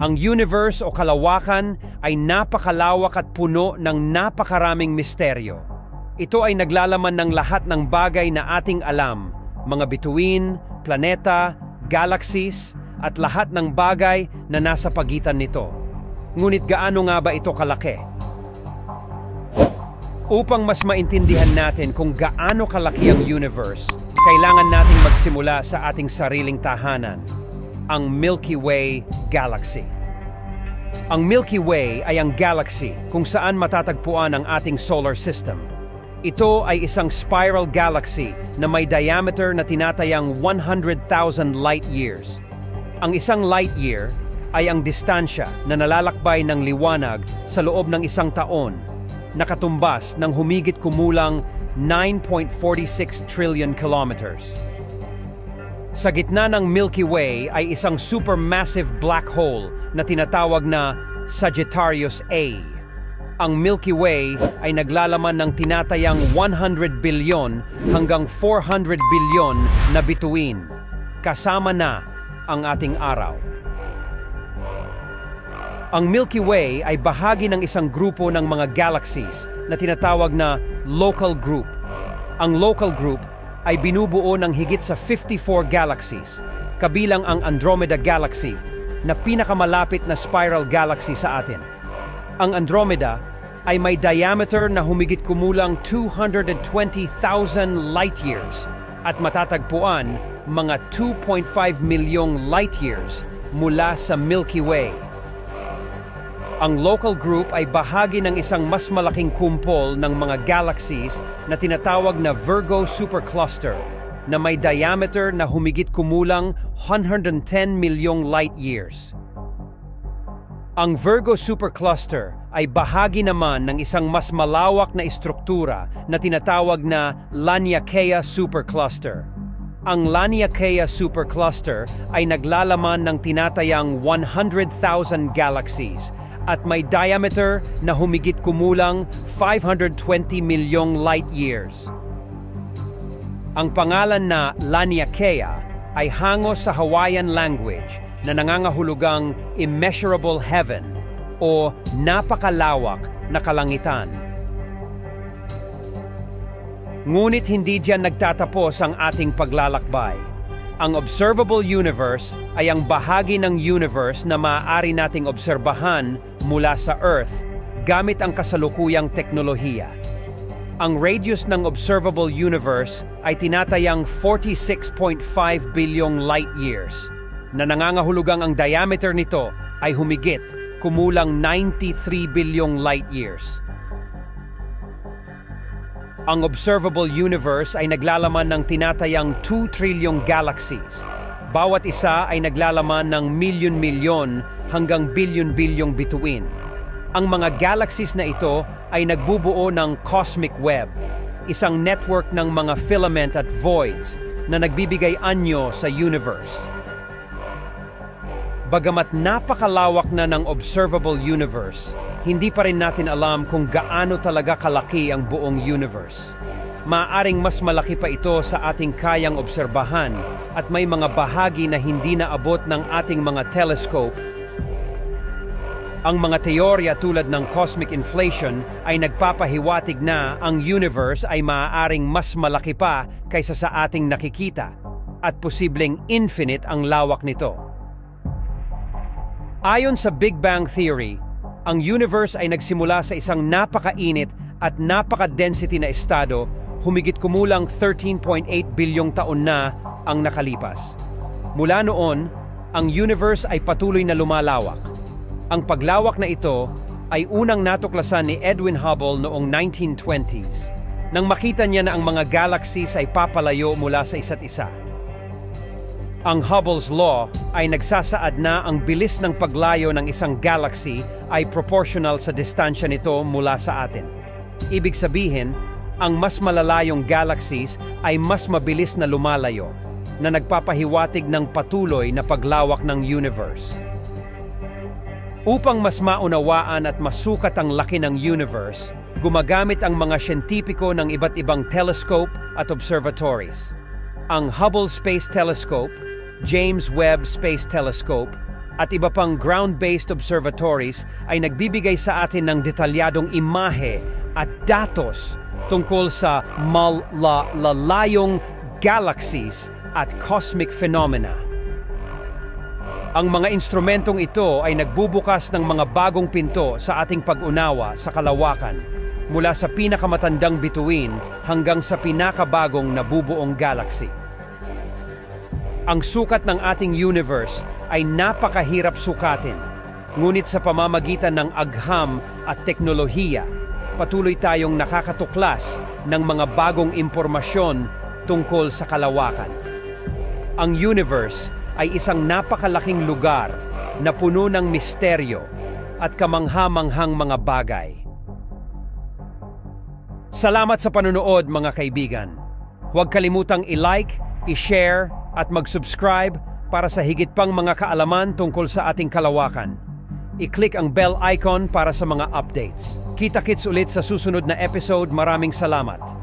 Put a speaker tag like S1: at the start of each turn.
S1: Ang universe o kalawakan ay napakalawak at puno ng napakaraming misteryo. Ito ay naglalaman ng lahat ng bagay na ating alam, mga bituin, planeta, galaxies, at lahat ng bagay na nasa pagitan nito. Ngunit gaano nga ba ito kalaki? Upang mas maintindihan natin kung gaano kalaki ang universe, kailangan nating magsimula sa ating sariling tahanan, ang Milky Way Galaxy. Ang Milky Way ay ang galaxy kung saan matatagpuan ang ating solar system. Ito ay isang spiral galaxy na may diameter na tinatayang 100,000 light years. Ang isang light year ay ang distansya na nalalakbay ng liwanag sa loob ng isang taon, nakatumbas ng humigit kumulang 9.46 trillion kilometers. Sa gitna ng Milky Way ay isang supermassive black hole na tinatawag na Sagittarius A. Ang Milky Way ay naglalaman ng tinatayang 100 billion hanggang 400 billion na bituin, kasama na ang ating araw. Ang Milky Way ay bahagi ng isang grupo ng mga galaxies na tinatawag na local group. Ang local group ay binubuo ng higit sa 54 galaxies, kabilang ang Andromeda Galaxy, na pinakamalapit na spiral galaxy sa atin. Ang Andromeda ay may diameter na humigit kumulang 220,000 light years at matatagpuan mga 2.5 milyong light years mula sa Milky Way. Ang local group ay bahagi ng isang mas malaking kumpol ng mga galaxies na tinatawag na Virgo Supercluster na may diameter na humigit kumulang 110 milyong light years. Ang Virgo Supercluster ay bahagi naman ng isang mas malawak na istruktura na tinatawag na Laniakea Supercluster. Ang Laniakea Supercluster ay naglalaman ng tinatayang 100,000 galaxies at may diameter na humigit kumulang 520 milyong light years. Ang pangalan na Laniakea ay hango sa Hawaiian language na nangangahulugang immeasurable heaven o napakalawak na kalangitan. Ngunit hindi diyan nagtatapos ang ating paglalakbay. Ang observable universe ay ang bahagi ng universe na maaari nating obserbahan mula sa Earth gamit ang kasalukuyang teknolohiya. Ang radius ng observable universe ay tinatayang 46.5 bilyong light years, na nangangahulugang ang diameter nito ay humigit kumulang 93 bilyong light years. Ang observable universe ay naglalaman ng tinatayang 2 trilyong galaxies. Bawat isa ay naglalaman ng milyon-milyon hanggang bilyon-bilyong bituin. Ang mga galaxies na ito ay nagbubuo ng cosmic web, isang network ng mga filament at voids na nagbibigay anyo sa universe. Bagamat napakalawak na ng observable universe, hindi pa rin natin alam kung gaano talaga kalaki ang buong universe. Maaaring mas malaki pa ito sa ating kayang obserbahan at may mga bahagi na hindi naabot ng ating mga telescope. Ang mga teorya tulad ng cosmic inflation ay nagpapahiwatig na ang universe ay maaaring mas malaki pa kaysa sa ating nakikita at posibleng infinite ang lawak nito. Ayon sa Big Bang Theory, ang universe ay nagsimula sa isang napakainit at napaka-density na estado, humigit kumulang 13.8 bilyong taon na ang nakalipas. Mula noon, ang universe ay patuloy na lumalawak. Ang paglawak na ito ay unang natuklasan ni Edwin Hubble noong 1920s, nang makita niya na ang mga galaxies ay papalayo mula sa isa't isa. Ang Hubble's Law ay nagsasaad na ang bilis ng paglayo ng isang galaxy ay proportional sa distansya nito mula sa atin. Ibig sabihin, ang mas malalayong galaxies ay mas mabilis na lumalayo, na nagpapahiwatig ng patuloy na paglawak ng universe. Upang mas maunawaan at masukat ang laki ng universe, gumagamit ang mga siyentipiko ng iba't ibang telescope at observatories. Ang Hubble Space Telescope, James Webb Space Telescope, at iba pang ground-based observatories ay nagbibigay sa atin ng detalyadong imahe at datos tungkol sa malalayong galaxies at cosmic phenomena. Ang mga instrumentong ito ay nagbubukas ng mga bagong pinto sa ating pag-unawa sa kalawakan, mula sa pinakamatandang bituin hanggang sa pinakabagong nabubuong galaxy. Ang sukat ng ating universe ay napakahirap sukatin, ngunit sa pamamagitan ng agham at teknolohiya, patuloy tayong nakakatuklas ng mga bagong impormasyon tungkol sa kalawakan. Ang universe ay isang napakalaking lugar na puno ng misteryo at kamangha-manghang mga bagay. Salamat sa panunood mga kaibigan. Huwag kalimutang i-like, i-share at mag-subscribe para sa higit pang mga kaalaman tungkol sa ating kalawakan. I-click ang bell icon para sa mga updates. Kita-kits ulit sa susunod na episode. Maraming salamat.